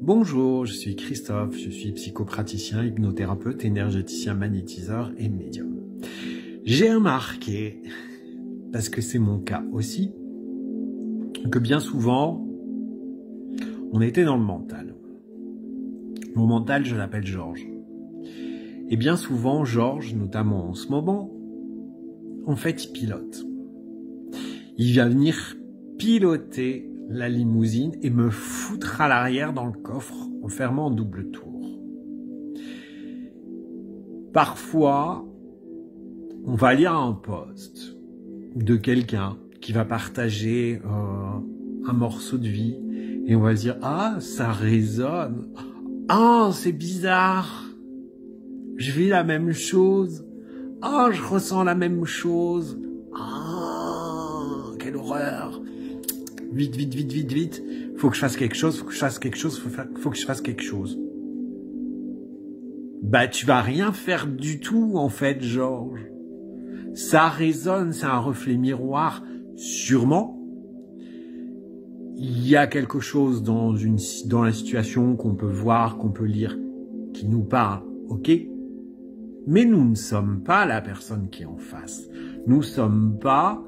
Bonjour, je suis Christophe, je suis psychopraticien, hypnothérapeute, énergéticien, magnétiseur et médium. J'ai remarqué, parce que c'est mon cas aussi, que bien souvent, on était dans le mental. Mon mental, je l'appelle Georges. Et bien souvent, Georges, notamment en ce moment, en fait, il pilote. Il va venir piloter la limousine et me foutre à l'arrière dans le coffre en fermant en double tour. Parfois, on va lire un post de quelqu'un qui va partager un morceau de vie et on va se dire « Ah, ça résonne. Ah, c'est bizarre. Je vis la même chose. Ah, je ressens la même chose. Ah, quelle horreur. Vite, vite, vite, vite, vite. Faut que je fasse quelque chose, faut que je fasse quelque chose, faut que je fasse quelque chose. » Bah, tu vas rien faire du tout, en fait, Georges. Ça résonne, c'est un reflet miroir, sûrement. Il y a quelque chose dans la situation qu'on peut voir, qu'on peut lire, qui nous parle, ok? Mais nous ne sommes pas la personne qui est en face. Nous ne sommes pas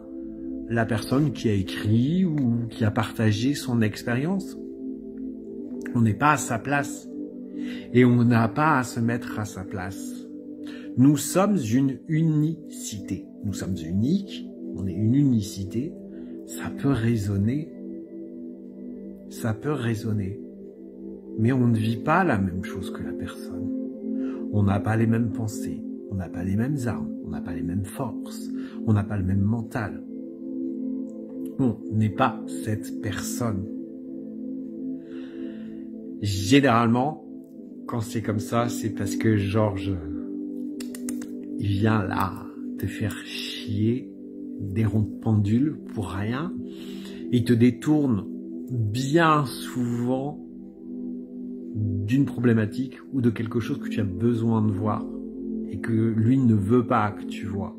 la personne qui a écrit ou qui a partagé son expérience. On n'est pas à sa place. Et on n'a pas à se mettre à sa place. Nous sommes une unicité. Nous sommes uniques, on est une unicité. Ça peut résonner. Ça peut résonner. Mais on ne vit pas la même chose que la personne. On n'a pas les mêmes pensées. On n'a pas les mêmes armes. On n'a pas les mêmes forces. On n'a pas le même mental. On n'est pas cette personne. Généralement, quand c'est comme ça, c'est parce que Georges, il vient là te faire chier des ronds de pendule pour rien. Il te détourne bien souvent d'une problématique ou de quelque chose que tu as besoin de voir et que lui ne veut pas que tu vois.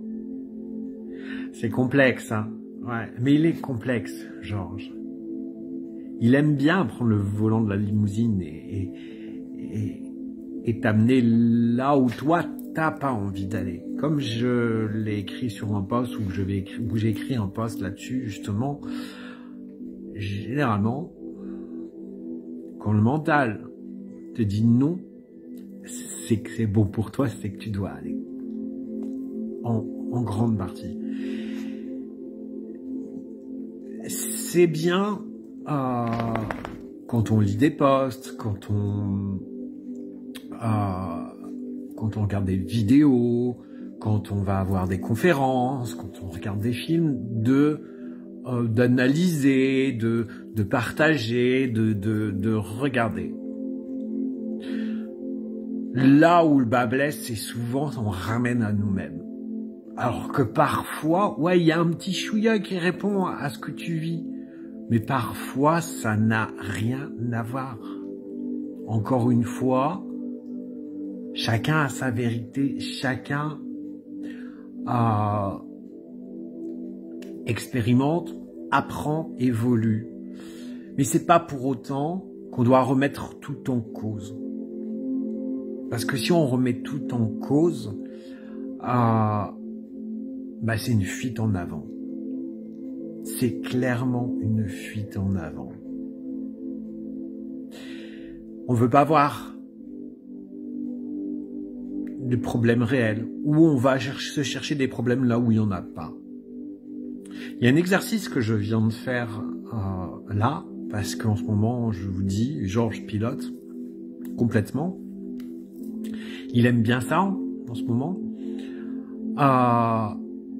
C'est complexe, hein. Ouais, mais il est complexe, Georges. Il aime bien prendre le volant de la limousine et t'amener là où toi t'as pas envie d'aller. Comme je l'ai écrit sur un post où j'ai écrit un post là-dessus justement. Généralement, quand le mental te dit non, c'est que c'est bon pour toi, c'est que tu dois aller. En grande partie. C'est bien quand on lit des posts, quand on regarde des vidéos, quand on va avoir des conférences, quand on regarde des films, d'analyser, de partager, de regarder. Là où le bas blesse, c'est souvent on ramène à nous-mêmes. Alors que parfois, ouais, il y a un petit chouïa qui répond à ce que tu vis. Mais parfois, ça n'a rien à voir. Encore une fois, chacun a sa vérité, chacun expérimente, apprend, évolue. Mais c'est pas pour autant qu'on doit remettre tout en cause. Parce que si on remet tout en cause, c'est une fuite en avant. C'est clairement une fuite en avant. On veut pas voir de problèmes réels, ou on va se chercher des problèmes là où il n'y en a pas. Il y a un exercice que je viens de faire là, parce qu'en ce moment, je vous dis, Georges pilote complètement. Il aime bien ça en ce moment.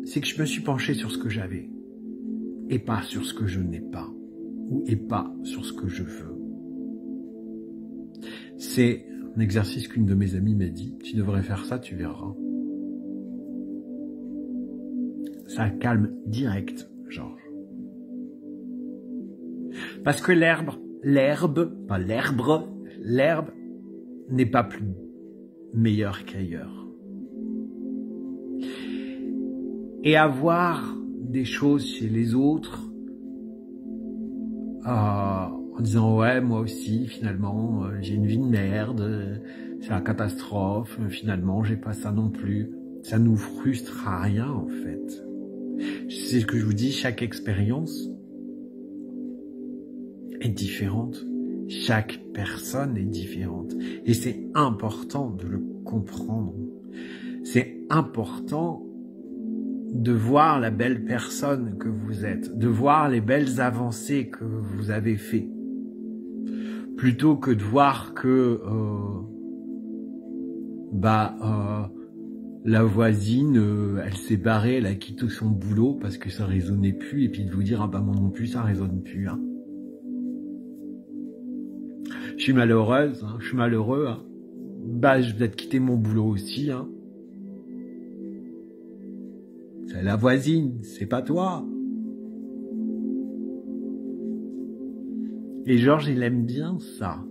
C'est que je me suis penché sur ce que j'avais, et pas sur ce que je n'ai pas, et pas sur ce que je veux. C'est un exercice qu'une de mes amies m'a dit, tu devrais faire ça, tu verras. Ça calme direct, Georges. Parce que l'herbe n'est pas plus meilleure qu'ailleurs. Et avoir des choses chez les autres, en disant ouais, moi aussi, finalement, j'ai une vie de merde, c'est la catastrophe, finalement, j'ai pas ça non plus. Ça nous frustre à rien, en fait. C'est ce que je vous dis, chaque expérience est différente. Chaque personne est différente. Et c'est important de le comprendre. C'est important de voir la belle personne que vous êtes, de voir les belles avancées que vous avez faites, plutôt que de voir que la voisine, elle s'est barrée, elle a quitté son boulot parce que ça résonnait plus, et puis de vous dire, ah bah moi non plus, ça résonne plus. Hein. Je suis malheureuse, hein, je suis malheureux. Hein. Bah, je vais peut-être quitter mon boulot aussi. Hein. C'est la voisine, c'est pas toi. Et Georges, il aime bien ça.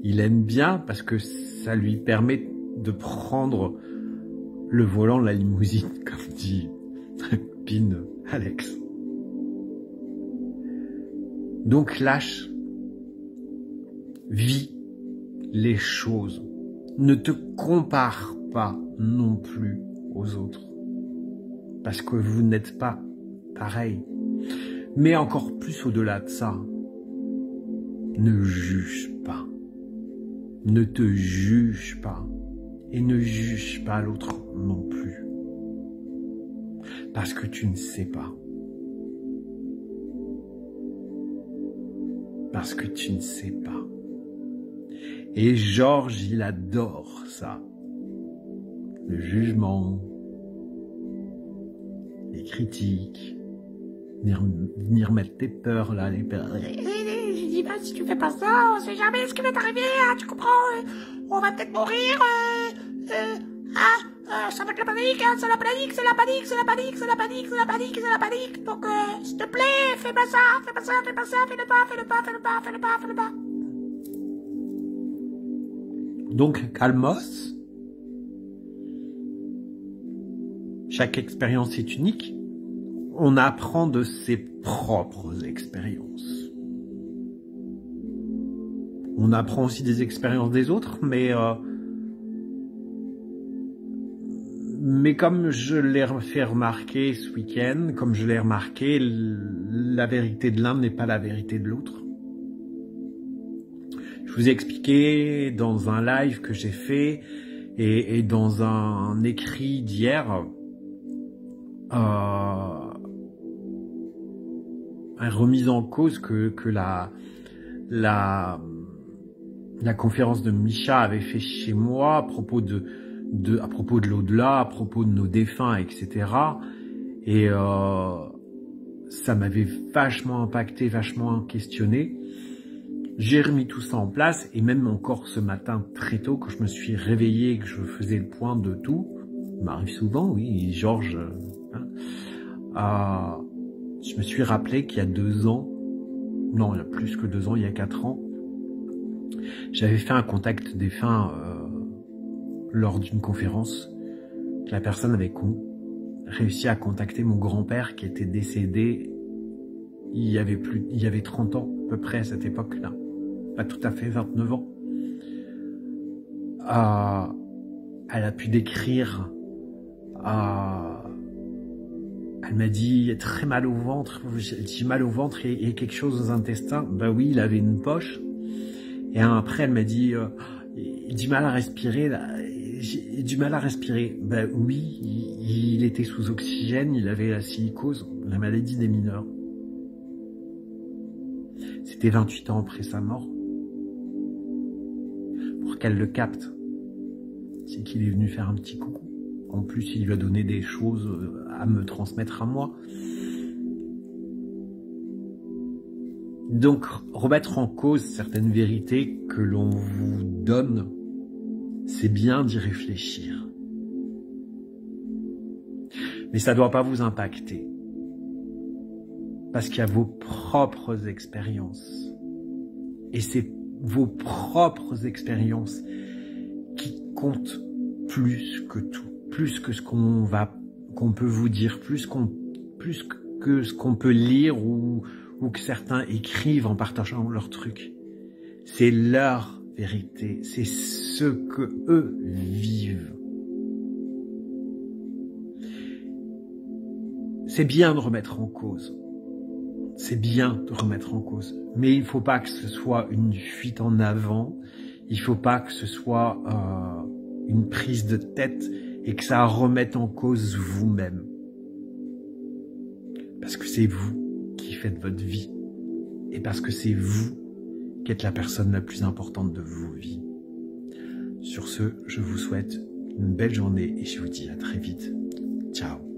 Il aime bien parce que ça lui permet de prendre le volant de la limousine, comme dit Pin Alex. Donc lâche, vis les choses. Ne te compare pas non plus aux autres, parce que vous n'êtes pas pareil. Mais encore plus au-delà de ça, ne juge pas. Ne te juge pas. Et ne juge pas l'autre non plus. Parce que tu ne sais pas. Parce que tu ne sais pas. Et Georges, il adore ça. Le jugement, les critiques, venir mettre tes peurs là, les peurs. Je dis, bah, si tu fais pas ça, on sait jamais ce qui va t'arriver, hein, tu comprends, on va peut-être mourir, ça va être la panique, hein, c'est la panique, c'est la panique, c'est la panique, c'est la panique, c'est la panique, c'est la panique, donc, s'il te plaît, fais pas ça, fais pas ça, fais pas ça, fais-le pas, fais-le pas, fais-le pas, fais-le pas, fais-le pas. Donc, calmos. Chaque expérience est unique. On apprend de ses propres expériences. On apprend aussi des expériences des autres, mais comme je l'ai fait remarquer ce week-end, comme je l'ai remarqué, la vérité de l'un n'est pas la vérité de l'autre. Je vous ai expliqué dans un live que j'ai fait et dans un écrit d'hier, une remise en cause que la conférence de Micha avait fait chez moi à propos de l'au-delà, à propos de nos défunts, etc. Et ça m'avait vachement impacté, vachement questionné. J'ai remis tout ça en place, et même encore ce matin très tôt, quand je me suis réveillé et que je faisais le point de tout, ça m'arrive souvent, oui, Georges, je me suis rappelé qu'il y a 2 ans, non, il y a plus que 2 ans, il y a 4 ans, j'avais fait un contact défunt lors d'une conférence. La personne avait réussi à contacter mon grand-père qui était décédé il y avait 30 ans à peu près à cette époque-là. Pas tout à fait 29 ans. Elle a pu décrire. Elle m'a dit très mal au ventre. J'ai mal au ventre et quelque chose aux intestins. Bah oui, il avait une poche. Et après, elle m'a dit du mal à respirer. J'ai du mal à respirer. Ben oui, il était sous oxygène, il avait la silicose, la maladie des mineurs. C'était 28 ans après sa mort. Pour qu'elle le capte, c'est qu'il est venu faire un petit coucou. En plus, il lui a donné des choses à me transmettre à moi. Donc, remettre en cause certaines vérités que l'on vous donne, c'est bien d'y réfléchir. Mais ça ne doit pas vous impacter. Parce qu'il y a vos propres expériences. Et c'est vos propres expériences qui comptent plus que tout. Plus que ce qu'on peut vous dire, plus que ce qu'on peut lire ou ou que certains écrivent en partageant leur truc. C'est leur vérité, c'est ce que eux vivent. C'est bien de remettre en cause. C'est bien de remettre en cause. Mais il ne faut pas que ce soit une fuite en avant. Il ne faut pas que ce soit une prise de tête et que ça remette en cause vous-même. Parce que c'est vous qui faites votre vie. Et parce que c'est vous qui êtes la personne la plus importante de vos vies. Sur ce, je vous souhaite une belle journée et je vous dis à très vite. Ciao.